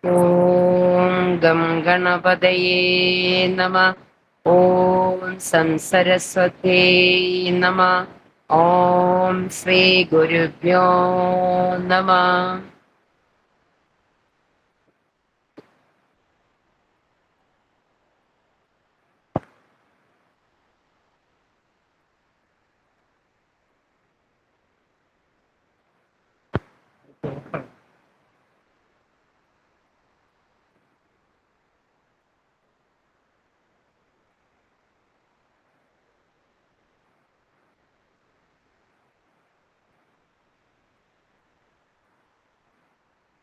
ഓം gum ഗണപതയേ നമ. ഓം സംസരസ്വതേ നമ. ഓം ശ്രീ ഗുരുഭ്യോ നമ.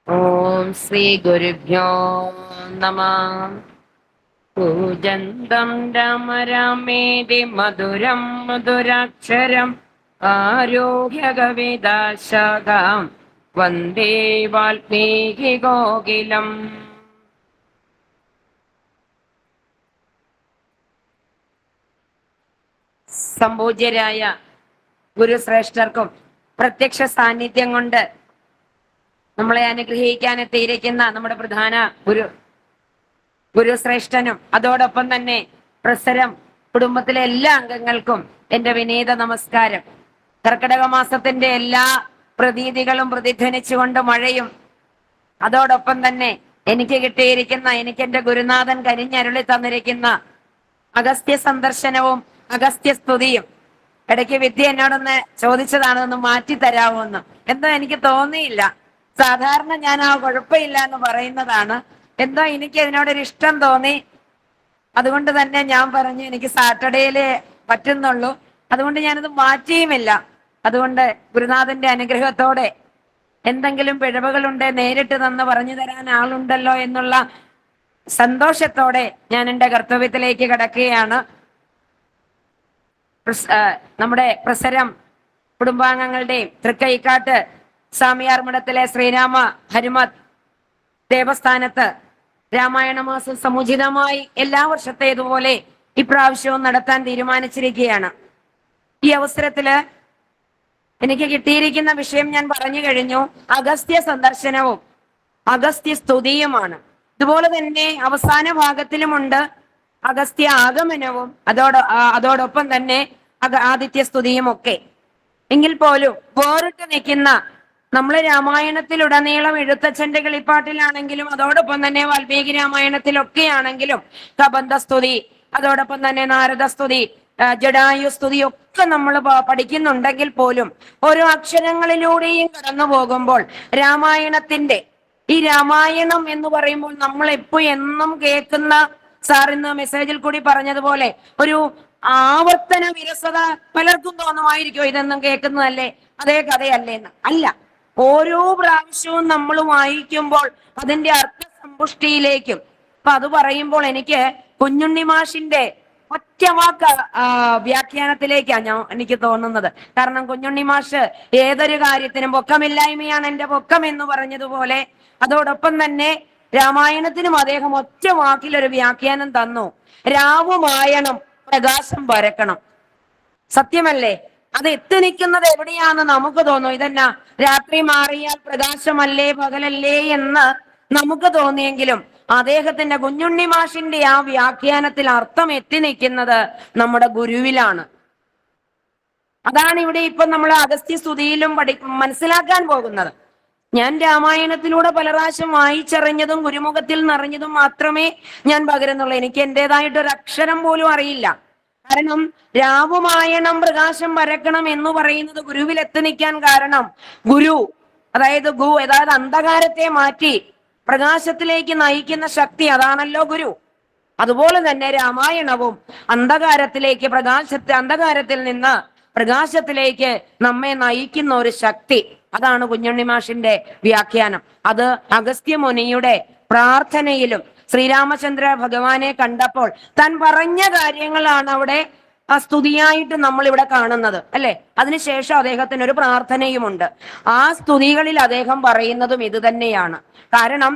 ഓം ശ്രീ ഗുരുഭ്യോ നമ. പൂജന്തം രാമ രാമേതി മധുരം മധുരാക്ഷരം ആരോഗ്യകവിതാശാഖാം വന്ദേ വാൽമീകി കോകിലം. സംപൂജ്യരായ ഗുരുശ്രേഷ്ഠർക്കും പ്രത്യക്ഷ സാന്നിധ്യം കൊണ്ട് നമ്മളെ അനുഗ്രഹിക്കാൻ എത്തിയിരിക്കുന്ന നമ്മുടെ പ്രധാന ഗുരുശ്രേഷ്ഠനും അതോടൊപ്പം തന്നെ പ്രസരം കുടുംബത്തിലെ എല്ലാ അംഗങ്ങൾക്കും എന്റെ വിനീത നമസ്കാരം. കർക്കിടക മാസത്തിന്റെ എല്ലാ പ്രതീതികളും പ്രതിധ്വനിച്ചുകൊണ്ട് മഴയും അതോടൊപ്പം തന്നെ എനിക്ക് കിട്ടിയിരിക്കുന്ന എന്റെ ഗുരുനാഥൻ കനിഞ്ഞരുളി തന്നിരിക്കുന്ന അഗസ്ത്യ സന്ദർശനവും അഗസ്ത്യ സ്തുതിയും. ഇടയ്ക്ക് വിദ്യ എന്നോടൊന്ന് ചോദിച്ചതാണ് ഒന്ന് മാറ്റി തരാമോ എന്ന്. എന്തോ എനിക്ക് തോന്നിയില്ല. സാധാരണ ഞാൻ ആ കുഴപ്പമില്ല എന്ന് പറയുന്നതാണ്. എന്തോ എനിക്ക് അതിനോടൊരു ഇഷ്ടം തോന്നി. അതുകൊണ്ട് തന്നെ ഞാൻ പറഞ്ഞു എനിക്ക് സാറ്റർഡേയിലേ പറ്റുന്നുള്ളൂ, അതുകൊണ്ട് ഞാനത് മാറ്റിയുമില്ല. അതുകൊണ്ട് ഗുരുനാഥന്റെ അനുഗ്രഹത്തോടെ എന്തെങ്കിലും പിഴവുകളുണ്ട് നേരിട്ട് തന്ന് പറഞ്ഞു തരാൻ ആളുണ്ടല്ലോ എന്നുള്ള സന്തോഷത്തോടെ ഞാൻ എൻ്റെ കർത്തവ്യത്തിലേക്ക് കടക്കുകയാണ്. നമ്മുടെ പ്രസരം കുടുംബാംഗങ്ങളുടെയും തൃക്കൈക്കാട്ട് സ്വാമിയാർ മഠത്തിലെ ശ്രീരാമ ഹനുമത് ദേവസ്ഥാനത്ത് രാമായണ മാസം സമുചിതമായി എല്ലാ വർഷത്തേതുപോലെ ഇപ്രാവശ്യവും നടത്താൻ തീരുമാനിച്ചിരിക്കുകയാണ്. ഈ അവസരത്തില് എനിക്ക് കിട്ടിയിരിക്കുന്ന വിഷയം ഞാൻ പറഞ്ഞു കഴിഞ്ഞു. അഗസ്ത്യ സന്ദർശനവും അഗസ്ത്യ സ്തുതിയുമാണ്. ഇതുപോലെ തന്നെ അവസാന ഭാഗത്തിലുമുണ്ട് അഗസ്ത്യ ആഗമനവും അതോടൊപ്പം തന്നെ ആദിത്യ സ്തുതിയും ഒക്കെ. എങ്കിൽ പോലും വേറിട്ട് നിൽക്കുന്ന നമ്മള് രാമായണത്തിലുടനീളം എഴുത്തച്ഛന്റെ കിളിപ്പാട്ടിലാണെങ്കിലും അതോടൊപ്പം തന്നെ വാൽമീകി രാമായണത്തിലൊക്കെ ആണെങ്കിലും കബന്ധ സ്തുതി, അതോടൊപ്പം തന്നെ നാരദ സ്തുതി, ജഡായു സ്തുതി ഒക്കെ നമ്മൾ പഠിക്കുന്നുണ്ടെങ്കിൽ പോലും ഓരോ അക്ഷരങ്ങളിലൂടെയും കടന്നു പോകുമ്പോൾ രാമായണത്തിന്റെ ഈ രാമായണം എന്ന് പറയുമ്പോൾ നമ്മൾ എന്നും കേൾക്കുന്ന, സാർ ഇന്ന് മെസ്സേജിൽ കൂടി പറഞ്ഞതുപോലെ ഒരു ആവർത്തന വിരസത പലർക്കും തോന്നുമായിരിക്കും. ഇതെന്നും കേൾക്കുന്നതല്ലേ, അതേ കഥയല്ലേ എന്ന്. അല്ല, ഓരോ പ്രാവശ്യവും നമ്മൾ വായിക്കുമ്പോൾ അതിന്റെ അർത്ഥസമ്പുഷ്ടിയിലേക്കും. അപ്പൊ അത് പറയുമ്പോൾ എനിക്ക് കുഞ്ഞുണ്ണി മാഷിന്റെ ഒറ്റവാക്ക് വ്യാഖ്യാനത്തിലേക്കാണ് എനിക്ക് തോന്നുന്നത്. കാരണം കുഞ്ഞുണ്ണി മാഷ് ഏതൊരു കാര്യത്തിനും പൊക്കമില്ലായ്മയാണ് എന്റെ പൊക്കം എന്ന് പറഞ്ഞതുപോലെ അതോടൊപ്പം തന്നെ രാമായണത്തിനും അദ്ദേഹം ഒറ്റ വാക്കിലൊരു വ്യാഖ്യാനം തന്നു. രാവുമായണം പ്രകാശം പരക്കണം. സത്യമല്ലേ? അത് എത്തി നിൽക്കുന്നത് എവിടെയാന്ന് നമുക്ക് തോന്നും. ഇതെന്നാ രാത്രി മാറിയാൽ പ്രകാശമല്ലേ പകലല്ലേ എന്ന് നമുക്ക് തോന്നിയെങ്കിലും അദ്ദേഹത്തിന്റെ കുഞ്ഞുണ്ണി മാഷിന്റെ ആ വ്യാഖ്യാനത്തിൽ അർത്ഥം എത്തി നിൽക്കുന്നത് നമ്മുടെ ഗുരുവിലാണ്. അതാണ് ഇവിടെ ഇപ്പൊ നമ്മൾ അഗസ്ത്യ സ്തുതിയിലും മനസ്സിലാക്കാൻ പോകുന്നത്. ഞാൻ രാമായണത്തിലൂടെ പല പ്രാവശ്യം വായിച്ചറിഞ്ഞതും ഗുരുമുഖത്തിൽ നിറഞ്ഞതും മാത്രമേ ഞാൻ പകരുന്നുള്ളൂ. എനിക്ക് എന്റേതായിട്ടൊരു അക്ഷരം പോലും അറിയില്ല. കാരണം രാവുമായണം പ്രകാശം പരക്കണം എന്ന് പറയുന്നത് ഗുരുവിൽ എത്തി നിൽക്കാൻ കാരണം ഗുരു അതായത് അന്ധകാരത്തെ മാറ്റി പ്രകാശത്തിലേക്ക് നയിക്കുന്ന ശക്തി അതാണല്ലോ ഗുരു. അതുപോലെ തന്നെ രാമായണവും അന്ധകാരത്തിൽ നിന്ന് പ്രകാശത്തിലേക്ക് നമ്മെ നയിക്കുന്ന ഒരു ശക്തി. അതാണ് കുഞ്ഞുണ്ണി മാഷിന്റെ വ്യാഖ്യാനം. അത് അഗസ്ത്യ മുനിയുടെ പ്രാർത്ഥനയിലും ശ്രീരാമചന്ദ്ര ഭഗവാനെ കണ്ടപ്പോൾ താൻ പറഞ്ഞ കാര്യങ്ങളാണ് അവിടെ ആ സ്തുതിയായിട്ട് നമ്മൾ ഇവിടെ കാണുന്നത്, അല്ലെ? അതിനുശേഷം അദ്ദേഹത്തിന് ഒരു പ്രാർത്ഥനയുമുണ്ട്. ആ സ്തുതികളിൽ അദ്ദേഹം പറയുന്നതും ഇത് തന്നെയാണ്. കാരണം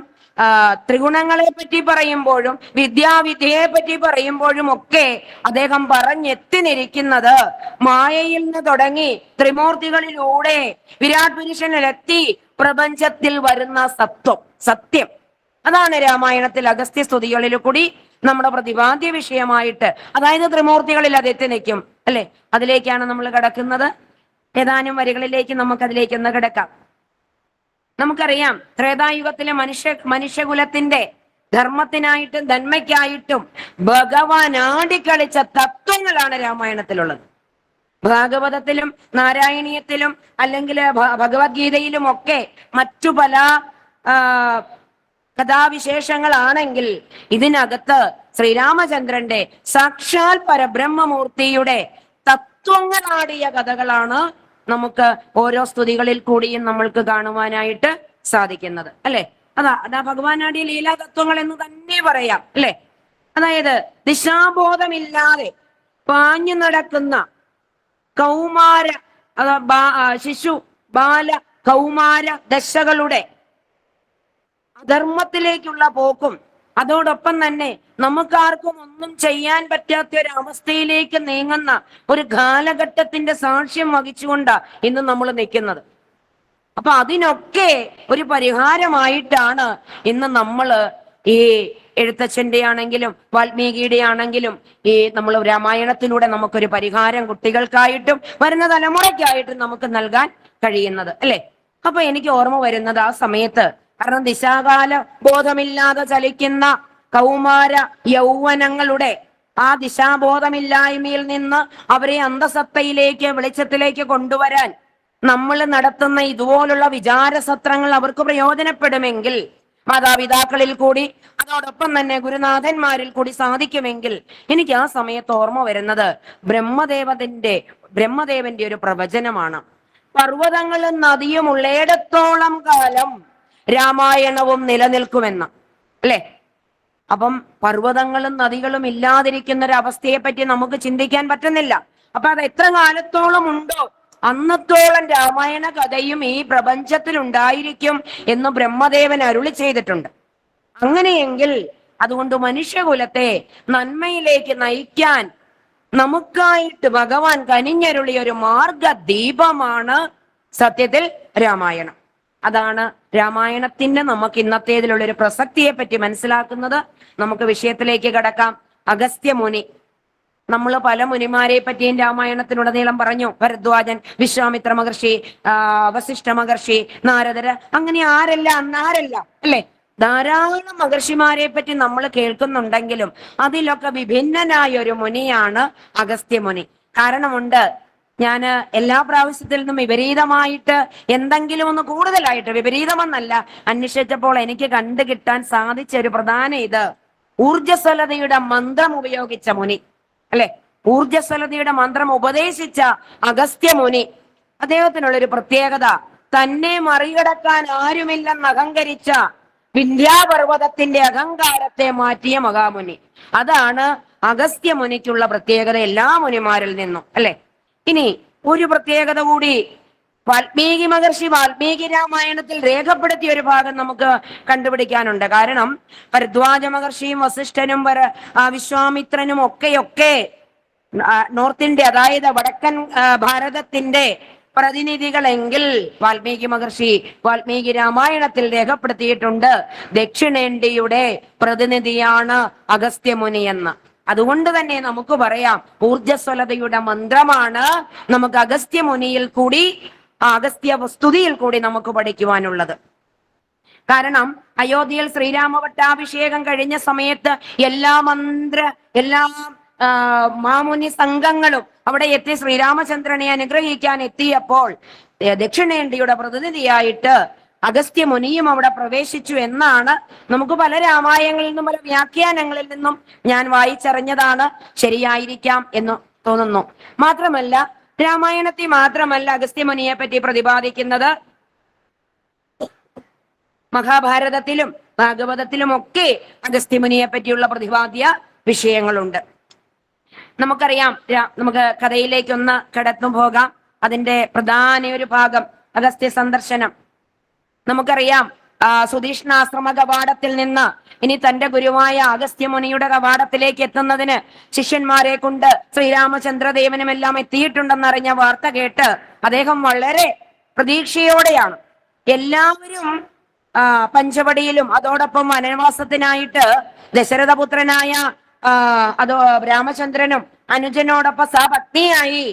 ത്രിഗുണങ്ങളെ പറ്റി പറയുമ്പോഴും വിദ്യയെ പറ്റി പറയുമ്പോഴും ഒക്കെ അദ്ദേഹം പറഞ്ഞെത്തിനിരിക്കുന്നത് മായയിൽ നിന്ന് തുടങ്ങി ത്രിമൂർത്തികളിലൂടെ വിരാട് പുരുഷനിലെത്തി പ്രപഞ്ചത്തിൽ വരുന്ന സത്യം. അതാണ് രാമായണത്തിൽ അഗസ്ത്യ സ്തുതികളിൽ കൂടി നമ്മുടെ പ്രതിപാദ്യ വിഷയമായിട്ട്, അതായത് ത്രിമൂർത്തികളിൽ അത് എത്തി നിൽക്കും അല്ലെ. അതിലേക്കാണ് നമ്മൾ കിടക്കുന്നത്. ഏതാനും വരികളിലേക്ക് നമുക്ക് അതിലേക്ക് ഒന്ന് കിടക്കാം. നമുക്കറിയാം, ത്രേതായുഗത്തിലെ മനുഷ്യകുലത്തിന്റെ ധർമ്മത്തിനായിട്ടും നന്മയ്ക്കായിട്ടും ഭഗവാൻ ആടിക്കളിച്ച തത്വങ്ങളാണ് രാമായണത്തിലുള്ളത്. ഭാഗവതത്തിലും നാരായണീയത്തിലും അല്ലെങ്കിൽ ഭഗവത്ഗീതയിലും ഒക്കെ മറ്റു പല കഥാവിശേഷങ്ങളാണെങ്കിൽ ഇതിനകത്ത് ശ്രീരാമചന്ദ്രന്റെ സാക്ഷാൽ പരബ്രഹ്മമൂർത്തിയുടെ തത്വങ്ങളാടിയ കഥകളാണ് നമുക്ക് ഓരോ സ്തുതികളിൽ കൂടിയും നമ്മൾക്ക് കാണുവാനായിട്ട് സാധിക്കുന്നത് അല്ലെ. അതാ ഭഗവാനാടിയ ലീലാ തത്വങ്ങൾ എന്ന് തന്നെ പറയാം അല്ലെ. അതായത് ദിശാബോധമില്ലാതെ പാഞ്ഞു നടക്കുന്ന കൗമാര ശിശു ബാല കൗമാര ദശകളുടെ അധർമ്മത്തിലേക്കുള്ള പോക്കും, അതോടൊപ്പം തന്നെ നമുക്കാർക്കും ഒന്നും ചെയ്യാൻ പറ്റാത്ത ഒരു അവസ്ഥയിലേക്ക് നീങ്ങുന്ന ഒരു കാലഘട്ടത്തിന്റെ സാക്ഷ്യം വഹിച്ചുകൊണ്ടാ ഇന്ന് നമ്മൾ നിൽക്കുന്നത്. അപ്പൊ അതിനൊക്കെ ഒരു പരിഹാരമായിട്ടാണ് ഇന്ന് നമ്മള് ഈ എഴുത്തച്ഛന്റെ ആണെങ്കിലും വാൽമീകിയുടെ ആണെങ്കിലും ഈ നമ്മൾ രാമായണത്തിലൂടെ നമുക്കൊരു പരിഹാരം കുട്ടികൾക്കായിട്ടും വരുന്ന തലമുറയ്ക്കായിട്ടും നമുക്ക് നൽകാൻ കഴിയുന്നത് അല്ലെ. അപ്പൊ എനിക്ക് ഓർമ്മ വരുന്നത് ആ സമയത്ത്, കാരണം ദിശാകാല ബോധമില്ലാതെ ചലിക്കുന്ന കൗമാര യൗവനങ്ങളുടെ ആ ദിശാബോധമില്ലായ്മയിൽ നിന്ന് അവരെ അന്തസത്തയിലേക്ക് വെളിച്ചത്തിലേക്ക് കൊണ്ടുവരാൻ നമ്മൾ നടത്തുന്ന ഇതുപോലുള്ള വിചാരസത്രങ്ങൾ അവർക്ക് പ്രയോജനപ്പെടുമെങ്കിൽ, മാതാപിതാക്കളിൽ കൂടി അതോടൊപ്പം തന്നെ ഗുരുനാഥന്മാരിൽ കൂടി സാധിക്കുമെങ്കിൽ, എനിക്ക് ആ സമയത്ത് ഓർമ്മ വരുന്നത് ബ്രഹ്മദേവന്റെ ഒരു പ്രവചനമാണ്. പർവ്വതങ്ങളും നദിയും ഉള്ളയിടത്തോളം കാലം രാമായണവും നിലനിൽക്കുമെന്ന് അല്ലെ. അപ്പം പർവ്വതങ്ങളും നദികളും ഇല്ലാതിരിക്കുന്ന ഒരു അവസ്ഥയെ പറ്റി നമുക്ക് ചിന്തിക്കാൻ പറ്റുന്നില്ല. അപ്പൊ അത് എത്ര കാലത്തോളം ഉണ്ടോ അന്നത്തോളം രാമായണ കഥയും ഈ പ്രപഞ്ചത്തിൽ ഉണ്ടായിരിക്കും എന്ന് ബ്രഹ്മദേവൻ അരുളി ചെയ്തിട്ടുണ്ട്. അങ്ങനെയെങ്കിൽ അതുകൊണ്ട് മനുഷ്യകുലത്തെ നന്മയിലേക്ക് നയിക്കാൻ നമുക്കായിട്ട് ഭഗവാൻ കനിഞ്ഞരുളിയ ഒരു മാർഗദീപമാണ് സത്യത്തിൽ രാമായണം. അതാണ് രാമായണത്തിന്റെ നമുക്ക് ഇന്നത്തേതിലുള്ള ഒരു പ്രസക്തിയെ പറ്റി മനസ്സിലാക്കുന്നത്. നമുക്ക് വിഷയത്തിലേക്ക് കടക്കാം. അഗസ്ത്യമുനി, നമ്മൾ പല മുനിമാരെ പറ്റിയും രാമായണത്തിനുടനീളം പറഞ്ഞു. ഭരദ്വാജൻ, വിശ്വാമിത്ര മഹർഷി, വസിഷ്ഠ മഹർഷി, നാരദര്, അങ്ങനെ ആരല്ല അല്ലേ. ധാരാളം മഹർഷിമാരെ പറ്റി നമ്മൾ കേൾക്കുന്നുണ്ടെങ്കിലും അതിലൊക്കെ വിഭിന്നനായ ഒരു മുനിയാണ് അഗസ്ത്യമുനി. കാരണമുണ്ട്. ഞാൻ എല്ലാ പ്രാവശ്യത്തിൽ നിന്നും വിപരീതമായിട്ട് എന്തെങ്കിലും ഒന്ന് കൂടുതലായിട്ട്, വിപരീതമെന്നല്ല, അന്വേഷിച്ചപ്പോൾ എനിക്ക് കണ്ടു കിട്ടാൻ സാധിച്ച ഒരു പ്രധാന ഇത് ഊർജ്ജസ്വലതയുടെ മന്ത്രം ഉപയോഗിച്ച മുനി അല്ലെ. ഊർജ്ജസ്വലതയുടെ മന്ത്രം ഉപദേശിച്ച അഗസ്ത്യമുനി, അദ്ദേഹത്തിനുള്ളൊരു പ്രത്യേകത, തന്നെ മറികടക്കാൻ ആരുമില്ലെന്ന് അഹങ്കരിച്ച വിന്ധ്യാപർവ്വതത്തിന്റെ അഹങ്കാരത്തെ മാറ്റിയ മഹാമുനി. അതാണ് അഗസ്ത്യമുനിക്കുള്ള പ്രത്യേകത എല്ലാ മുനിമാരിൽ നിന്നും അല്ലെ. ഇനി ഒരു പ്രത്യേകത കൂടി വാൽമീകി മഹർഷി വാൽമീകി രാമായണത്തിൽ രേഖപ്പെടുത്തിയ ഒരു ഭാഗം നമുക്ക് കണ്ടുപിടിക്കാനുണ്ട്. കാരണം ഭരദ്വാജ മഹർഷിയും വസിഷ്ഠനും വിശ്വാമിത്രനും ഒക്കെ നോർത്ത് ഇന്ത്യ, അതായത് വടക്കൻ ഭാരതത്തിന്റെ പ്രതിനിധികളെങ്കിൽ വാൽമീകി മഹർഷി വാൽമീകി രാമായണത്തിൽ രേഖപ്പെടുത്തിയിട്ടുണ്ട് ദക്ഷിണേന്ത്യയുടെ പ്രതിനിധിയാണ് അഗസ്ത്യമുനി എന്ന്. അതുകൊണ്ട് തന്നെ നമുക്ക് പറയാം ഊർജ്ജസ്വലതയുടെ മന്ത്രമാണ് നമുക്ക് അഗസ്ത്യമുനിയിൽ കൂടി, അഗസ്ത്യ സ്തുതിയിൽ കൂടി നമുക്ക് പഠിക്കുവാനുള്ളത്. കാരണം അയോധ്യയിൽ ശ്രീരാമ പട്ടാഭിഷേകം കഴിഞ്ഞ സമയത്ത് എല്ലാ മാമുനി സംഘങ്ങളും അവിടെ എത്തി ശ്രീരാമചന്ദ്രനെ അനുഗ്രഹിക്കാൻ എത്തിയപ്പോൾ ദക്ഷിണേന്ത്യയുടെ പ്രതിനിധിയായിട്ട് അഗസ്ത്യമുനിയും അവിടെ പ്രവേശിച്ചു എന്നാണ് നമുക്ക് പല രാമായണങ്ങളിൽ നിന്നും പല വ്യാഖ്യാനങ്ങളിൽ നിന്നും ഞാൻ വായിച്ചറിഞ്ഞതാണ്. ശരിയായിരിക്കാം എന്ന് തോന്നുന്നു. മാത്രമല്ല രാമായണത്തിൽ മാത്രമല്ല അഗസ്ത്യമുനിയെ പറ്റി പ്രതിപാദിക്കുന്നത്, മഹാഭാരതത്തിലും ഭാഗവതത്തിലും ഒക്കെ അഗസ്ത്യമുനിയെ പറ്റിയുള്ള പ്രതിപാദ്യ വിഷയങ്ങളുണ്ട്. നമുക്കറിയാം, നമുക്ക് കഥയിലേക്കൊന്ന് കടന്നു പോകാം. അതിന്റെ പ്രധാന ഒരു ഭാഗം അഗസ്ത്യ സന്ദർശനം. നമുക്കറിയാം, സുധീഷ്ണാശ്രമ കവാടത്തിൽ നിന്ന് ഇനി തന്റെ ഗുരുവായ അഗസ്ത്യമുനിയുടെ കവാടത്തിലേക്ക് എത്തുന്നതിന് ശിഷ്യന്മാരെ കൊണ്ട് ശ്രീരാമചന്ദ്രദേവനും എല്ലാം എത്തിയിട്ടുണ്ടെന്നറിഞ്ഞ വാർത്ത കേട്ട് അദ്ദേഹം വളരെ പ്രതീക്ഷയോടെയാണ്. എല്ലാവരും പഞ്ചവടിയിലും അതോടൊപ്പം വനവാസത്തിനായിട്ട് ദശരഥപുത്രനായ അതോ രാമചന്ദ്രനും അനുജനോടൊപ്പം സപത്നിയായി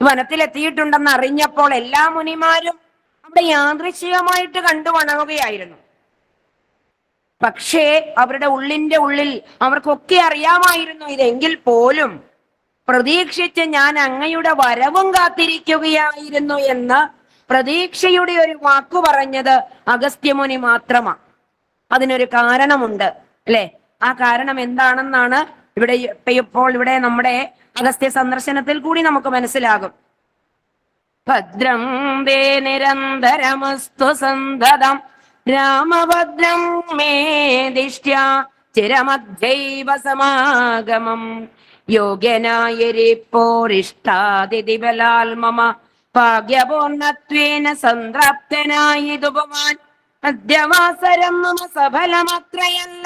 വനത്തിലെത്തിയിട്ടുണ്ടെന്ന് അറിഞ്ഞപ്പോൾ എല്ലാ മുനിമാരും അവിടെ യാദൃശ്ചികമായിട്ട് കണ്ടു വണങ്ങുകയായിരുന്നു. പക്ഷേ അവരുടെ ഉള്ളിന്റെ ഉള്ളിൽ അവർക്കൊക്കെ അറിയാമായിരുന്നു ഇതെങ്കിൽ പോലും പ്രതീക്ഷിച്ച് ഞാൻ അങ്ങയുടെ വരവും കാത്തിരിക്കുകയായിരുന്നു എന്ന് പ്രതീക്ഷയുടെ ഒരു വാക്കു പറഞ്ഞത് അഗസ്ത്യമുനി മാത്രമാണ്. അതിനൊരു കാരണമുണ്ട് അല്ലെ? ആ കാരണം എന്താണെന്നാണ് ഇപ്പോൾ ഇവിടെ നമ്മുടെ അഗസ്ത്യ സന്ദർശനത്തിൽ കൂടി നമുക്ക് മനസ്സിലാകും. ഭദ്രം ദേ നിരന്തരമസ്തു സന്തതം രാമഭദ്രം മേ ദിഷ്ട്യാ ചിരമധ്യൈവ സമാഗമം യോഗ്യനായിരിപ്പോരിഷ്ടാതിഥിബലാൽ മമ ഭാഗ്യപൂർണത്വേന സംതൃപ്തനായിതുപമാൻ അദ്യവാസരം മമ സഫലമത്രയല്ല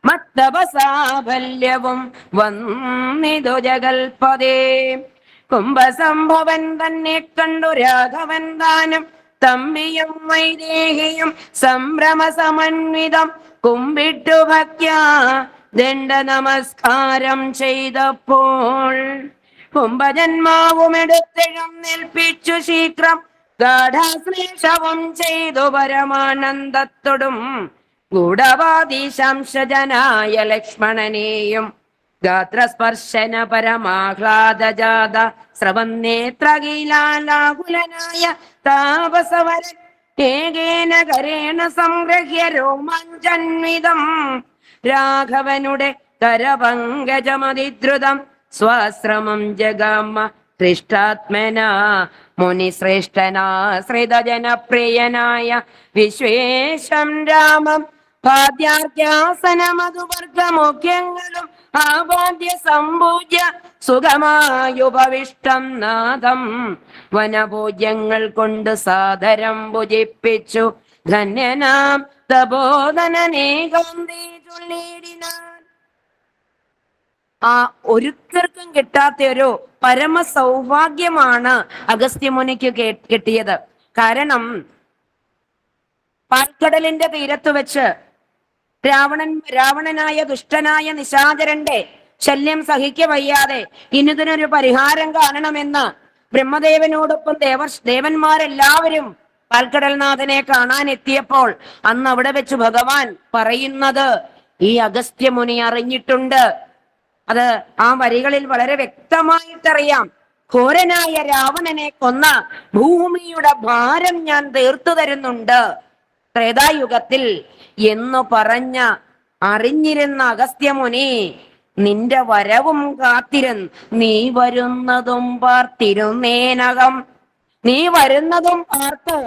മത്തപസാഫല്യവും വന്നിതു ജഗൽപദേ. കുംഭസംഭവൻ തന്നെ കണ്ടു രാഘവൻ താനും തമ്പിയും വൈദേഹിയും സംഭ്രമസമന്വിതം കുമ്പിട്ടു ഭക്യാ ദണ്ഡ നമസ്കാരം ചെയ്തപ്പോൾ കുംഭജന്മാവുമെടുത്തിഴം നിൽപ്പിച്ചു ശീഘ്രം ഗാഠാശ്ലേഷവും ചെയ്തു പരമാനന്ദത്തോടും ഗൂഢവാദീശാംശജനായ ലക്ഷ്മണനെയും ഗാത്രസ്പർശന പരമാഹ്ലാദജാത സ്രവന്നേത്രകീലാകുലനായ താപസവരൻ ഏകേന കരേണ സംഗ്രഹ്യ രോമാഞ്ചന്വിതം രാഘവനുടെ കരപങ്കജമതിദ്രുതം സ്വാശ്രമം ജഗാമ ഹൃഷ്ടാത്മന മുനിശ്രേഷ്ഠനാശ്രിതജനപ്രിയനായ വിശ്വേശം രാമം പാദ്യാർക്യാസനമധുവർഗമുഖ്യങ്ങളും ആപാദ്യ സംപൂജ്യ സുഖമായുപവിഷ്ടം നാഥം വനപൂജ്യങ്ങൾ കൊണ്ട് സാദരം ഭുജിപ്പിച്ചു ധന്യനാം തപോധനേകാന്തേ ചൊല്ലിടിനാൻ. ആ ഒരുത്തർക്കും കിട്ടാത്ത ഒരു പരമ സൗഭാഗ്യമാണ് അഗസ്ത്യമുനിക്ക് കിട്ടിയത്. കാരണം പാൽക്കടലിന്റെ തീരത്ത് വെച്ച് രാവണനായ ദുഷ്ടനായ നിശാചരന്റെ ശല്യം സഹിക്ക വയ്യാതെ ഇനിതിനൊരു പരിഹാരം കാണണമെന്ന് ബ്രഹ്മദേവനോടൊപ്പം ദേവന്മാരെല്ലാവരും പാൽക്കടൽനാഥനെ കാണാൻ എത്തിയപ്പോൾ അന്ന് അവിടെ വെച്ച് ഭഗവാൻ പറയുന്നത് ഈ അഗസ്ത്യമുനി അറിഞ്ഞിട്ടുണ്ട്. അത് ആ വരികളിൽ വളരെ വ്യക്തമായിട്ടറിയാം. ഘോരനായ രാവണനെ കൊന്ന ഭൂമിയുടെ ഭാരം ഞാൻ തീർത്തു തരുന്നുണ്ട് ത്രേതായുഗത്തിൽ എന്നു പറഞ്ഞ അറിഞ്ഞിരുന്ന അഗസ്ത്യമുനി നിന്റെ വരവും കാത്തിരുന്ന് നീ വരുന്നതും പാർത്തിരുന്നേനകം നീ വരുന്നതും പാർത്ത്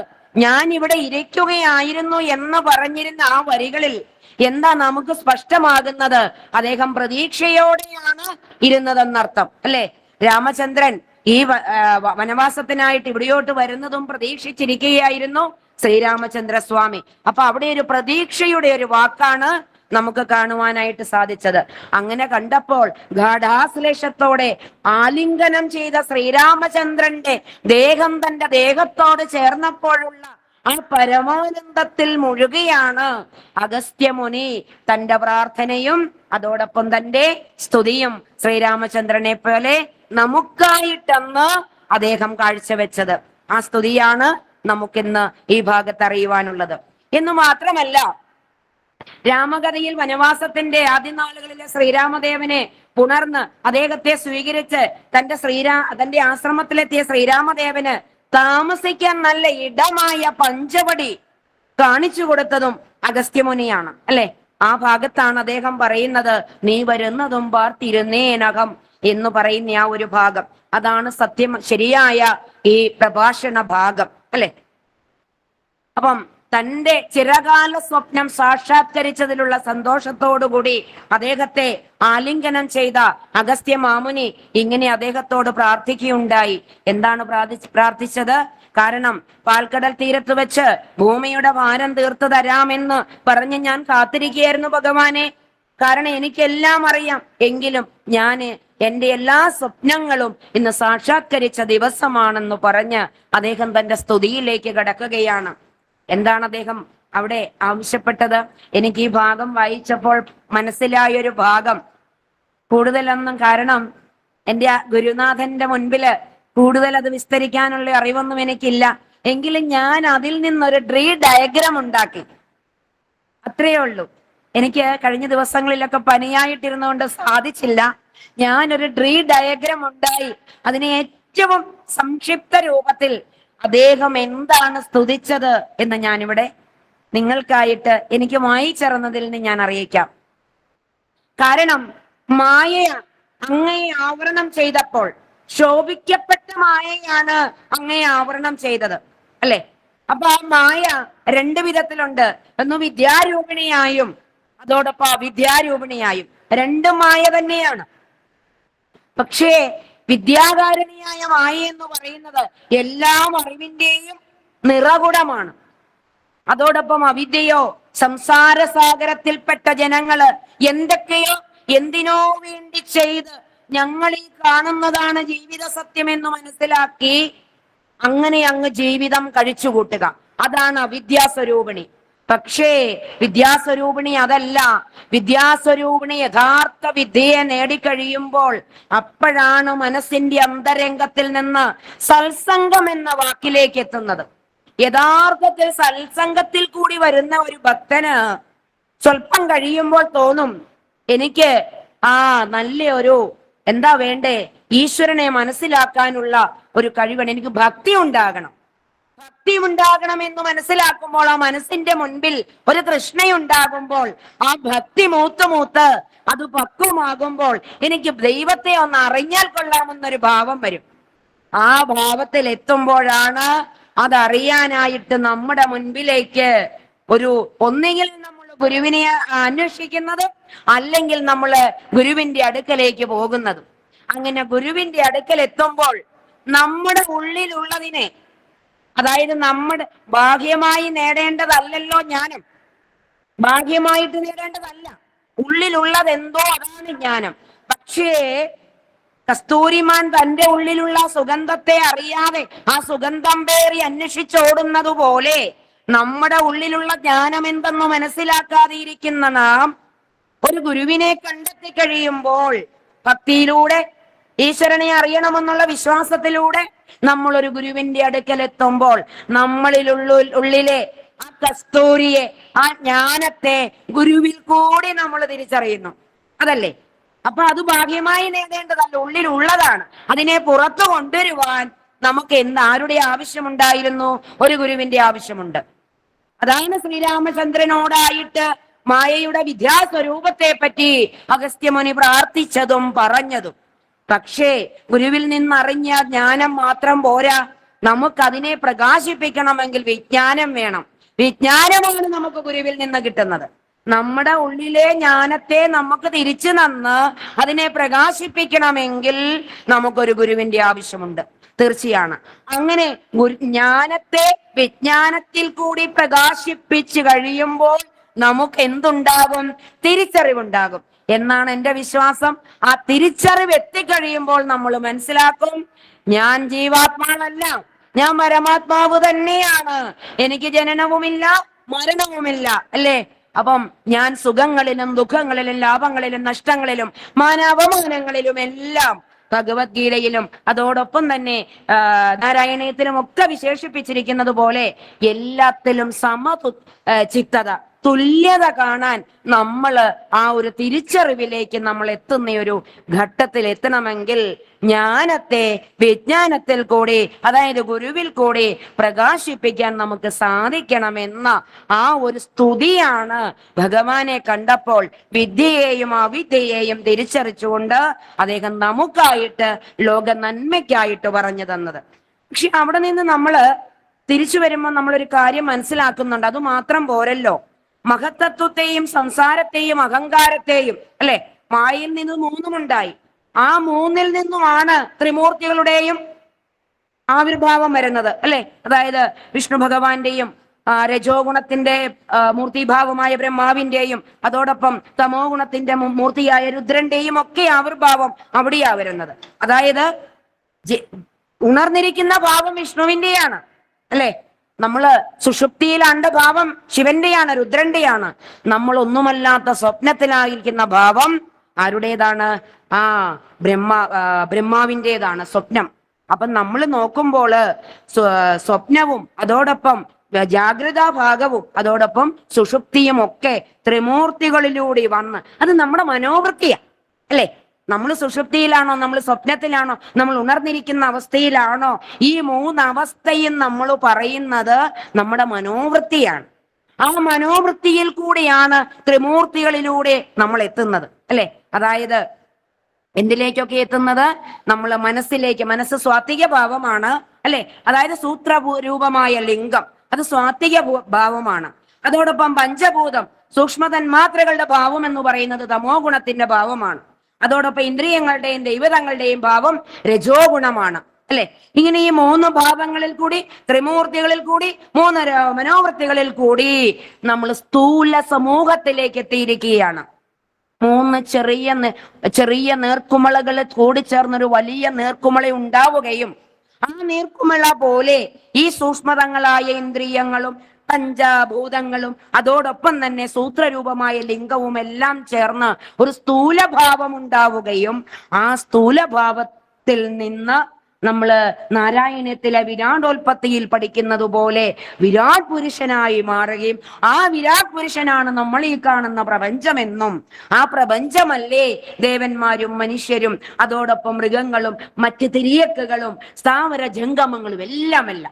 ഞാൻ ഇവിടെ ഇരിക്കുകയായിരുന്നു എന്ന് പറഞ്ഞിരുന്ന ആ വരികളിൽ എന്താ നമുക്ക് സ്പഷ്ടമാകുന്നത്? അദ്ദേഹം പ്രതീക്ഷയോടെയാണ് ഇരുന്നതെന്നർത്ഥം അല്ലെ? രാമചന്ദ്രൻ ഈ വനവാസത്തിനായിട്ട് ഇവിടെയോട്ട് വരുന്നതും പ്രതീക്ഷിച്ചിരിക്കുകയായിരുന്നു ശ്രീരാമചന്ദ്രസ്വാമി. അപ്പൊ അവിടെ ഒരു പ്രതീക്ഷയുടെ ഒരു വാക്കാണ് നമുക്ക് കാണുവാനായിട്ട് സാധിച്ചത്. അങ്ങനെ കണ്ടപ്പോൾ ഗാഠാശ്ലേഷത്തോടെ ആലിംഗനം ചെയ്ത ശ്രീരാമചന്ദ്രന്റെ ദേഹം തന്റെ ദേഹത്തോട് ചേർന്നപ്പോഴുള്ള ആ പരമാനന്ദത്തിൽ മുഴുകയാണ് അഗസ്ത്യമുനി തന്റെ പ്രാർത്ഥനയും അതോടൊപ്പം തന്റെ സ്തുതിയും ശ്രീരാമചന്ദ്രനെ പോലെ നമുക്കായിട്ടെന്ന് അദ്ദേഹം കാഴ്ചവെച്ചത്. ആ സ്തുതിയാണ് നമുക്കിന്ന് ഈ ഭാഗത്ത് അറിയുവാനുള്ളത്. എന്ന് മാത്രമല്ല, രാമകഥയിൽ വനവാസത്തിന്റെ ആദ്യ നാളുകളിലെ ശ്രീരാമദേവനെ പുണർന്ന് അദ്ദേഹത്തെ സ്വീകരിച്ച് തന്റെ ആശ്രമത്തിലെത്തിയ ശ്രീരാമദേവന് താമസിക്കാൻ നല്ല ഇടമായ പഞ്ചവടി കാണിച്ചു കൊടുത്തതും അഗസ്ത്യമുനിയാണ് അല്ലെ? ആ ഭാഗത്താണ് അദ്ദേഹം പറയുന്നത് നീ വരുന്നതും പാർത്തിരുന്നേനകം എന്ന് പറയുന്ന ആ ഒരു ഭാഗം. അതാണ് സത്യം ശരിയായ ഈ പ്രഭാഷണ ഭാഗം അല്ലെ? അപ്പം തന്റെ ചിരകാല സ്വപ്നം സാക്ഷാത്കരിച്ചതിലുള്ള സന്തോഷത്തോടുകൂടി അദ്ദേഹത്തെ ആലിംഗനം ചെയ്ത അഗസ്ത്യ മാമുനി ഇങ്ങനെ അദ്ദേഹത്തോട് പ്രാർത്ഥിക്കുകയുണ്ടായി. എന്താണ് പ്രാർത്ഥിച്ചത്? കാരണം പാൽക്കടൽ തീരത്ത് വെച്ച് ഭൂമിയുടെ ഭാരം തീർത്തു തരാമെന്ന് പറഞ്ഞ് ഞാൻ കാത്തിരിക്കുകയായിരുന്നു ഭഗവാനെ. കാരണം എനിക്കെല്ലാം അറിയാം, എങ്കിലും ഞാന് എന്റെ എല്ലാ സ്വപ്നങ്ങളും ഇന്ന് സാക്ഷാത്കരിച്ച ദിവസമാണെന്ന് പറഞ്ഞ് അദ്ദേഹം തന്റെ സ്തുതിയിലേക്ക് കടക്കുകയാണ്. എന്താണ് അദ്ദേഹം അവിടെ ആവശ്യപ്പെട്ടത്. എനിക്ക് ഈ ഭാഗം വായിച്ചപ്പോൾ മനസ്സിലായൊരു ഭാഗം കൂടുതലൊന്നും, കാരണം എൻ്റെ ഗുരുനാഥന്റെ മുൻപില് കൂടുതൽ അത് വിസ്തരിക്കാനുള്ള അറിവൊന്നും എനിക്കില്ല. എങ്കിലും ഞാൻ അതിൽ നിന്നൊരു ഡയഗ്രാം ഉണ്ടാക്കി, അത്രയേ ഉള്ളൂ. എനിക്ക് കഴിഞ്ഞ ദിവസങ്ങളിലൊക്കെ പനിയായിട്ടിരുന്നുകൊണ്ട് സാധിച്ചില്ല. ഞാനൊരു ഡയഗ്രാം ഉണ്ടായി അതിനെ ഏറ്റവും സംക്ഷിപ്ത രൂപത്തിൽ അദ്ദേഹം എന്താണ് സ്തുതിച്ചത് എന്ന് ഞാനിവിടെ നിങ്ങൾക്കായിട്ട് എനിക്ക് വായിച്ചിറന്നതിൽ നിന്ന് ഞാൻ അറിയിക്കാം. കാരണം മായയെ അങ്ങയെ ആവരണം ചെയ്തപ്പോൾ ശോഭിക്കപ്പെട്ട മായയാണ് അങ്ങയെ ആവരണം ചെയ്തത്, അല്ലെ? അപ്പൊ ആ മായ രണ്ട് വിധത്തിലുണ്ട്. ഒന്ന് വിദ്യാരൂപിണിയായും അതോടൊപ്പം അവിദ്യാരൂപിണിയായും. രണ്ടും മായ തന്നെയാണ്. പക്ഷേ വിദ്യാകാരണിയായ മായ എന്ന് പറയുന്നത് എല്ലാം അറിവിന്റെയും നിറകുടമാണ്. അതോടൊപ്പം അവിദ്യയോ സംസാര സാഗരത്തിൽപ്പെട്ട ജനങ്ങള് എന്തൊക്കെയോ എന്തിനോ വേണ്ടി ചെയ്ത് ഞങ്ങൾ ഈ കാണുന്നതാണ് ജീവിത സത്യം എന്ന് മനസ്സിലാക്കി അങ്ങനെ അങ്ങ് ജീവിതം കഴിച്ചുകൂട്ടുക, അതാണ് അവിദ്യാസ്വരൂപിണി. പക്ഷേ വിദ്യാസ്വരൂപിണി അതല്ല. വിദ്യാസ്വരൂപിണി യഥാർത്ഥ വിദ്യയെ നേടിക്കഴിയുമ്പോൾ അപ്പോഴാണ് മനസ്സിന്റെ അന്തരംഗത്തിൽ നിന്ന് സത്സംഗം എന്ന വാക്കിലേക്ക് എത്തുന്നത്. യഥാർത്ഥത്തിൽ സത്സംഗത്തിൽ കൂടി വരുന്ന ഒരു ഭക്തന് സ്വല്പം കഴിയുമ്പോൾ തോന്നും, എനിക്ക് നല്ല ഒരു എന്താ വേണ്ടേ, ഈശ്വരനെ മനസ്സിലാക്കാനുള്ള ഒരു കഴിവാണ്, എനിക്ക് ഭക്തി ഉണ്ടാകണം. ഭക്തി ഉണ്ടാകണം എന്ന് മനസ്സിലാക്കുമ്പോൾ ആ മനസ്സിന്റെ മുൻപിൽ ഒരു തൃഷ്ണയുണ്ടാകുമ്പോൾ ആ ഭക്തി മൂത്ത് അത് പക്വമാകുമ്പോൾ എനിക്ക് ദൈവത്തെ ഒന്ന് അറിഞ്ഞാൽ കൊള്ളാമെന്നൊരു ഭാവം വരും. ആ ഭാവത്തിൽ എത്തുമ്പോഴാണ് അതറിയാനായിട്ട് നമ്മുടെ മുൻപിലേക്ക് ഒന്നുകിൽ നമ്മൾ ഗുരുവിനെ അന്വേഷിക്കുന്നത്, അല്ലെങ്കിൽ നമ്മൾ ഗുരുവിന്റെ അടുക്കലേക്ക് പോകുന്നത്. അങ്ങനെ ഗുരുവിന്റെ അടുക്കൽ എത്തുമ്പോൾ നമ്മുടെ ഉള്ളിലുള്ളതിനെ, അതായത് നമ്മുടെ ബാഹ്യമായി നേടേണ്ടതല്ലല്ലോ ജ്ഞാനം, ബാഹ്യമായിട്ട് നേടേണ്ടതല്ല, ഉള്ളിലുള്ളത് എന്തോ അതാണ് ജ്ഞാനം. പക്ഷേ കസ്തൂരിമാൻ തന്റെ ഉള്ളിലുള്ള സുഗന്ധത്തെ അറിയാതെ ആ സുഗന്ധം പേറി അന്വേഷിച്ചോടുന്നത് പോലെ നമ്മുടെ ഉള്ളിലുള്ള ജ്ഞാനം എന്തെന്ന് മനസ്സിലാക്കാതെ ഇരിക്കുന്ന നാം ഒരു ഗുരുവിനെ കണ്ടെത്തി കഴിയുമ്പോൾ ഭക്തിയിലൂടെ ഈശ്വരനെ അറിയണമെന്നുള്ള വിശ്വാസത്തിലൂടെ നമ്മൾ ഒരു ഗുരുവിന്റെ അടുക്കൽ എത്തുമ്പോൾ ഉള്ളിലെ ആ കസ്തൂരിയെ, ആ ജ്ഞാനത്തെ ഗുരുവിൽ കൂടി നമ്മൾ തിരിച്ചറിയുന്നു. അതല്ലേ? അപ്പൊ അത് ഭാഗ്യമായി നേടേണ്ടതല്ല, ഉള്ളിലുള്ളതാണ്. അതിനെ പുറത്തു കൊണ്ടുവരുവാൻ നമുക്ക് ആരുടെ ആവശ്യമുണ്ടായിരുന്നു? ഒരു ഗുരുവിന്റെ ആവശ്യമുണ്ട്. അതാണ് ശ്രീരാമചന്ദ്രനോടായിട്ട് മായയുടെ വിദ്യാസ്വരൂപത്തെ പറ്റി അഗസ്ത്യമുനി പ്രാർത്ഥിച്ചതും പറഞ്ഞതും. പക്ഷേ ഗുരുവിൽ നിന്നറിഞ്ഞ ജ്ഞാനം മാത്രം പോരാ, നമുക്കതിനെ പ്രകാശിപ്പിക്കണമെങ്കിൽ വിജ്ഞാനം വേണം. വിജ്ഞാനമാണ് നമുക്ക് ഗുരുവിൽ നിന്ന് കിട്ടുന്നത്. നമ്മുടെ ഉള്ളിലെ ജ്ഞാനത്തെ നമുക്ക് തിരിച്ചു തന്ന് അതിനെ പ്രകാശിപ്പിക്കണമെങ്കിൽ നമുക്കൊരു ഗുരുവിന്റെ ആവശ്യമുണ്ട്, തീർച്ചയാണ്. അങ്ങനെ ജ്ഞാനത്തെ വിജ്ഞാനത്തിൽ കൂടി പ്രകാശിപ്പിച്ചു കഴിയുമ്പോൾ നമുക്ക് എന്തുണ്ടാകും? തിരിച്ചറിവുണ്ടാകും എന്നാണ് എൻ്റെ വിശ്വാസം. ആ തിരിച്ചറിവ് എത്തിക്കഴിയുമ്പോൾ നമ്മൾ മനസ്സിലാക്കും, ഞാൻ ജീവാത്മാവല്ല, ഞാൻ പരമാത്മാവ് തന്നെയാണ്. എനിക്ക് ജനനവുമില്ല മരണവുമില്ല, അല്ലേ? അപ്പം ഞാൻ സുഖങ്ങളിലും ദുഃഖങ്ങളിലും ലാഭങ്ങളിലും നഷ്ടങ്ങളിലും മാനാപമാനങ്ങളിലും എല്ലാം ഭഗവത്ഗീതയിലും അതോടൊപ്പം തന്നെ നാരായണീയത്തിലും ഒക്കെ വിശേഷിപ്പിച്ചിരിക്കുന്നത് പോലെ എല്ലാത്തിലും ചിത്തത, തുല്യത കാണാൻ നമ്മൾ ആ ഒരു തിരിച്ചറിവിലേക്ക് നമ്മൾ എത്തുന്ന ഒരു ഘട്ടത്തിൽ എത്തണമെങ്കിൽ ജ്ഞാനത്തെ വിജ്ഞാനത്തിൽ കൂടി, അതായത് ഗുരുവിൽ കൂടി പ്രകാശിപ്പിക്കാൻ നമുക്ക് സാധിക്കണമെന്ന ആ ഒരു സ്തുതിയാണ് ഭഗവാനെ കണ്ടപ്പോൾ വിദ്യയെയും അവിദ്യയെയും തിരിച്ചറിച്ചുകൊണ്ട് അദ്ദേഹം നമുക്കായിട്ട് ലോക നന്മയ്ക്കായിട്ട് പറഞ്ഞു തന്നത്. പക്ഷെ അവിടെ നിന്ന് നമ്മള് തിരിച്ചു വരുമ്പോൾ നമ്മളൊരു കാര്യം മനസ്സിലാക്കുന്നുണ്ട്. അത് മാത്രം പോരല്ലോ, മഹത്തത്വത്തെയും സംസാരത്തെയും അഹങ്കാരത്തെയും, അല്ലെ? മായയിൽ നിന്ന് മൂന്നുമുണ്ടായി. ആ മൂന്നിൽ നിന്നുമാണ് ത്രിമൂർത്തികളുടെയും ആവിർഭാവം വരുന്നത്, അല്ലെ? അതായത് വിഷ്ണു ഭഗവാന്റെയും രജോ ഗുണത്തിന്റെ മൂർത്തിഭാവമായ ബ്രഹ്മാവിന്റെയും അതോടൊപ്പം തമോ ഗുണത്തിന്റെ മൂർത്തിയായ രുദ്രന്റെയും ഒക്കെ ആവിർഭാവം അവിടെയാ വരുന്നത്. അതായത് ഉണർന്നിരിക്കുന്ന ഭാവം വിഷ്ണുവിന്റെയാണ്, അല്ലെ? നമ്മള് സുഷുപ്തിയിലാണ്ട ഭാവം ശിവന്റെയാണ്, രുദ്രന്റെയാണ്. നമ്മൾ ഒന്നുമല്ലാത്ത സ്വപ്നത്തിലായിരിക്കുന്ന ഭാവം ആരുടേതാണ്? ആ ബ്രഹ്മാവിൻ്റെതാണ് സ്വപ്നം. അപ്പൊ നമ്മൾ നോക്കുമ്പോള് സ്വപ്നവും അതോടൊപ്പം ജാഗ്രതാ ഭാഗവും അതോടൊപ്പം സുഷുപ്തിയും ഒക്കെ ത്രിമൂർത്തികളിലൂടെ വന്ന്, അത് നമ്മുടെ മനോവൃത്തിയാ അല്ലെ? നമ്മൾ സുഷുപ്തിയിലാണോ, നമ്മൾ സ്വപ്നത്തിലാണോ, നമ്മൾ ഉണർന്നിരിക്കുന്ന അവസ്ഥയിലാണോ, ഈ മൂന്നവസ്ഥയും നമ്മൾ പറയുന്നത് നമ്മുടെ മനോവൃത്തിയാണ്. ആ മനോവൃത്തിയിൽ കൂടിയാണ് ത്രിമൂർത്തികളിലൂടെ നമ്മൾ എത്തുന്നത് അല്ലെ? അതായത് എന്തിലേക്കൊക്കെ എത്തുന്നത്? നമ്മൾ മനസ്സിലേക്ക്. മനസ്സ് സ്വാത്വിക ഭാവമാണ് അല്ലെ? അതായത് സൂത്ര രൂപമായ ലിംഗം, അത് സ്വാത്വിക ഭാവമാണ്. അതോടൊപ്പം പഞ്ചഭൂതം, സൂക്ഷ്മ തന്മാത്രകളുടെ ഭാവം എന്ന് പറയുന്നത് തമോ ഗുണത്തിന്റെ ഭാവമാണ്. അതോടൊപ്പം ഇന്ദ്രിയങ്ങളുടെയും ദൈവതങ്ങളുടെയും ഭാവം രജോ ഗുണമാണ് അല്ലെ? ഇങ്ങനെ ഈ മൂന്ന് ഭാവങ്ങളിൽ കൂടി, ത്രിമൂർത്തികളിൽ കൂടി, മൂന്ന് മനോവൃത്തികളിൽ കൂടി നമ്മൾ സ്ഥൂല സമൂഹത്തിലേക്ക് എത്തിയിരിക്കുകയാണ്. മൂന്ന് ചെറിയ നീർക്കുമളകൾ കൂടിച്ചേർന്നൊരു വലിയ നീർക്കുമള ഉണ്ടാവുകയും ആ നീർക്കുമള പോലെ ഈ സൂക്ഷ്മതങ്ങളായ ഇന്ദ്രിയങ്ങളും പഞ്ചഭൂതങ്ങളും അതോടൊപ്പം തന്നെ സൂത്രരൂപമായ ലിംഗവും എല്ലാം ചേർന്ന് ഒരു സ്ഥൂലഭാവം ഉണ്ടാവുകയും ആ സ്ഥൂലഭാവത്തിൽ നിന്ന് നമ്മള് നാരായണീയത്തിലെ വിരാടോൽപത്തിയിൽ പഠിക്കുന്നത് പോലെ വിരാട് പുരുഷനായി മാറുകയും ആ വിരാട് പുരുഷനാണ് നമ്മൾ ഈ കാണുന്ന പ്രപഞ്ചമെന്നും, ആ പ്രപഞ്ചമല്ലേ ദേവന്മാരും മനുഷ്യരും അതോടൊപ്പം മൃഗങ്ങളും മറ്റ് തിരിയക്കുകളും സ്ഥാവര ജംഗമങ്ങളും എല്ലാമല്ല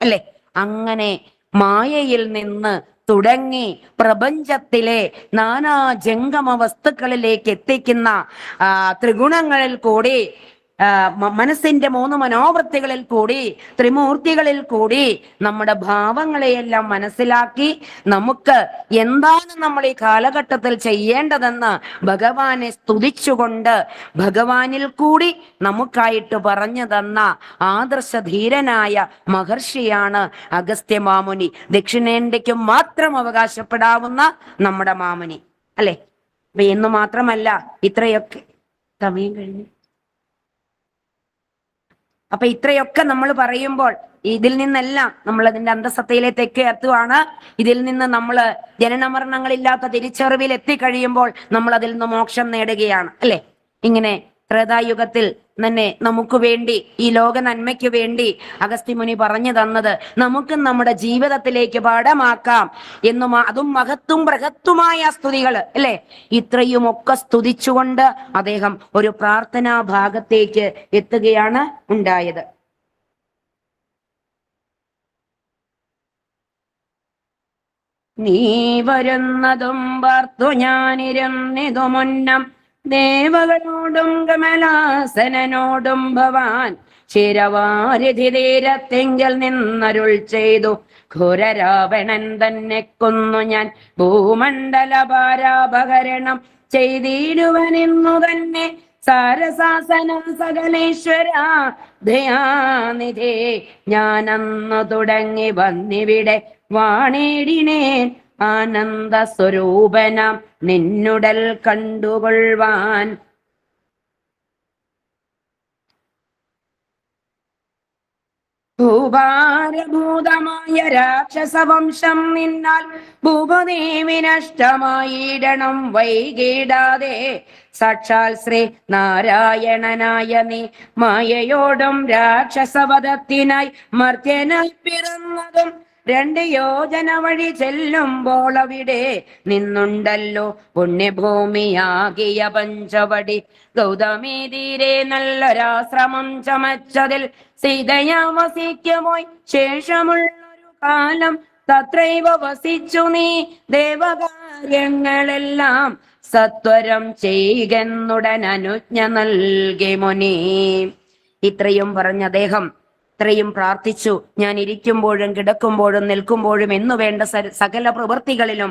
അല്ലെ? അങ്ങനെ മായയിൽ നിന്ന് തുടങ്ങി പ്രപഞ്ചത്തിലെ നാനാ ജംഗമ വസ്തുക്കളിലേക്ക് എത്തിക്കുന്ന ത്രിഗുണങ്ങളിൽ കൂടി, മനസ്സിന്റെ മൂന്ന് മനോവൃത്തികളിൽ കൂടി, ത്രിമൂർത്തികളിൽ കൂടി നമ്മുടെ ഭാവങ്ങളെയെല്ലാം മനസ്സിലാക്കി നമുക്ക് എന്താണ് നമ്മൾ ഈ കാലഘട്ടത്തിൽ ചെയ്യേണ്ടതെന്ന് ഭഗവാനെ സ്തുതിച്ചുകൊണ്ട് ഭഗവാനിൽ കൂടി നമുക്കായിട്ട് പറഞ്ഞു തന്ന ആദർശധീരനായ മഹർഷിയാണ് അഗസ്ത്യ മാമുനി. ദക്ഷിണേന്ത്യക്കും മാത്രം അവകാശപ്പെടാവുന്ന നമ്മുടെ മാമുനി അല്ലെ? എന്ന് മാത്രമല്ല, ഇത്രയൊക്കെ സമയം കഴിഞ്ഞു. അപ്പൊ ഇത്രയൊക്കെ നമ്മൾ പറയുമ്പോൾ ഇതിൽ നിന്നെല്ലാം നമ്മൾ അതിന്റെ അന്തസത്തയിലേക്ക് എത്തുവാണ്. ഇതിൽ നിന്ന് നമ്മൾ ജനനമരണങ്ങളില്ലാത്ത തിരിച്ചറിവിൽ എത്തിക്കഴിയുമ്പോൾ നമ്മൾ അതിൽ നിന്ന് മോക്ഷം നേടുകയാണ് അല്ലെ? ഇങ്ങനെ ത്രേതായുഗത്തിൽ തന്നെ നമുക്ക് വേണ്ടി, ഈ ലോക നന്മയ്ക്ക് വേണ്ടി അഗസ്ത്യമുനി പറഞ്ഞു തന്നത് നമുക്ക് നമ്മുടെ ജീവിതത്തിലേക്ക് പാഠമാക്കാം എന്നും, അതും മഹത്തും ബൃഹത്തുമായ സ്തുതികൾ അല്ലെ? ഇത്രയും ഒക്കെ സ്തുതിച്ചുകൊണ്ട് അദ്ദേഹം ഒരു പ്രാർത്ഥനാ ഭാഗത്തേക്ക് എത്തുകയാണ് ഉണ്ടായത്. നീ വരുന്നതും പാർത്തു ഞാനിരുന്നിതു മുന്നം, ദേവകളോടും കമലാസനോടും ഭവാൻ ശിരവാരിധി തീരത്തെങ്കിൽ നിന്നരുൾ ചെയ്തു, ഘോരരാവണൻ തന്നെ കൊന്നു ഞാൻ ഭൂമണ്ഡല പാരാപഹരണം ചെയ്തിടുവനെന്നു തന്നെ സാരസാസന സകലേശ്വര ദയാനിധേ. ഞാനന്നു തുടങ്ങി വന്നിവിടെ വാണേടിനേൻ ആനന്ദ സ്വരൂപനാം നിന്നുടൽ കണ്ടുകൊള്ളുവാൻ. ഭൂഭാരഭൂതമായ രാക്ഷസവംശം നിന്നാൽ ഭൂപതി വിനഷ്ടമായിടണം വൈകിടാതെ. സാക്ഷാൽ ശ്രീ നാരായണനായ നീ മായയോടും രാക്ഷസവധത്തിനായി മർത്യനായി പിറന്നതും 2 യോജന വഴി ചെല്ലുമ്പോൾ അവിടെ നിന്നുണ്ടല്ലോ പുണ്യഭൂമിയാകിയ പഞ്ചവടി. ഗൗതമി തീരെ നല്ലൊരാശ്രമം ചമച്ചതിൽ സീതയാ വസിക്കുമോയ് ശേഷമുള്ളൊരു കാലം തത്രൈവ വസിച്ചു നീ. ദേവകാര്യങ്ങളെല്ലാം സത്വരം ചെയ്യുന്നുടൻ അനുജ്ഞ നൽകി മുനി. ഇത്രയും പറഞ്ഞ അദ്ദേഹം ഇത്രയും പ്രാർത്ഥിച്ചു. ഞാൻ ഇരിക്കുമ്പോഴും കിടക്കുമ്പോഴും നിൽക്കുമ്പോഴും എന്നു വേണ്ട സകല പ്രവൃത്തികളിലും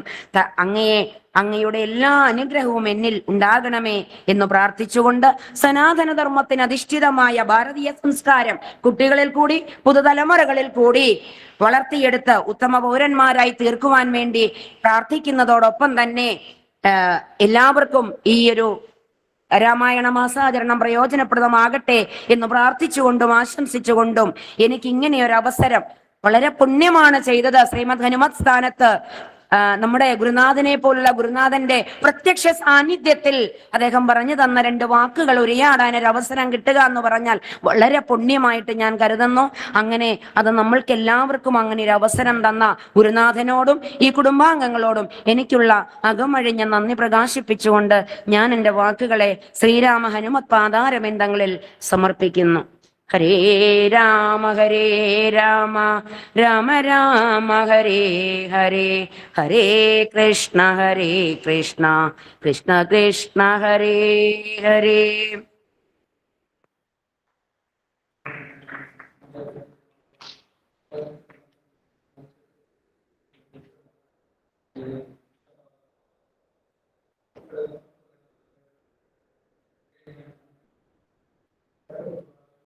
അങ്ങയുടെ എല്ലാ അനുഗ്രഹവും എന്നിൽ ഉണ്ടാകണമേ എന്ന് പ്രാർത്ഥിച്ചുകൊണ്ട് സനാതനധർമ്മത്തിന് അധിഷ്ഠിതമായ ഭാരതീയ സംസ്കാരം കുട്ടികളിൽ കൂടി പുതുതലമുറകളിൽ കൂടി വളർത്തിയെടുത്ത് ഉത്തമ പൗരന്മാരായി തീർക്കുവാൻ വേണ്ടി പ്രാർത്ഥിക്കുന്നതോടൊപ്പം തന്നെ എല്ലാവർക്കും ഈ ഒരു രാമായണ മാസാചരണം പ്രയോജനപ്രദമാകട്ടെ എന്ന് പ്രാർത്ഥിച്ചുകൊണ്ടും ആശംസിച്ചുകൊണ്ടും എനിക്ക് ഇങ്ങനെ ഒരു അവസരം വളരെ പുണ്യമാണ് ചെയ്തത്. ശ്രീമദ് ഹനുമത് സ്ഥാനത്ത് നമ്മുടെ ഗുരുനാഥനെ പോലുള്ള ഗുരുനാഥന്റെ പ്രത്യക്ഷ സാന്നിധ്യത്തിൽ അദ്ദേഹം പറഞ്ഞു തന്ന 2 വാക്കുകൾ ഉരിയാടാൻ ഒരു അവസരം കിട്ടുക എന്ന് പറഞ്ഞാൽ വളരെ പുണ്യമായിട്ട് ഞാൻ കരുതുന്നു. അങ്ങനെ അത് നമ്മൾക്ക് എല്ലാവർക്കും അങ്ങനെ ഒരു അവസരം തന്ന ഗുരുനാഥനോടും ഈ കുടുംബാംഗങ്ങളോടും എനിക്കുള്ള അകമഴിഞ്ഞ നന്ദി പ്രകാശിപ്പിച്ചുകൊണ്ട് ഞാൻ എൻ്റെ വാക്കുകളെ ശ്രീരാമ ഹനുമത് പാദാരവിന്ദങ്ങളിൽ സമർപ്പിക്കുന്നു. ഹരേ രാമ രാമ രാമ ഹരേ ഹരേ, ഹരേ കൃഷ്ണ കൃഷ്ണ കൃഷ്ണ ഹരേ ഹരേ.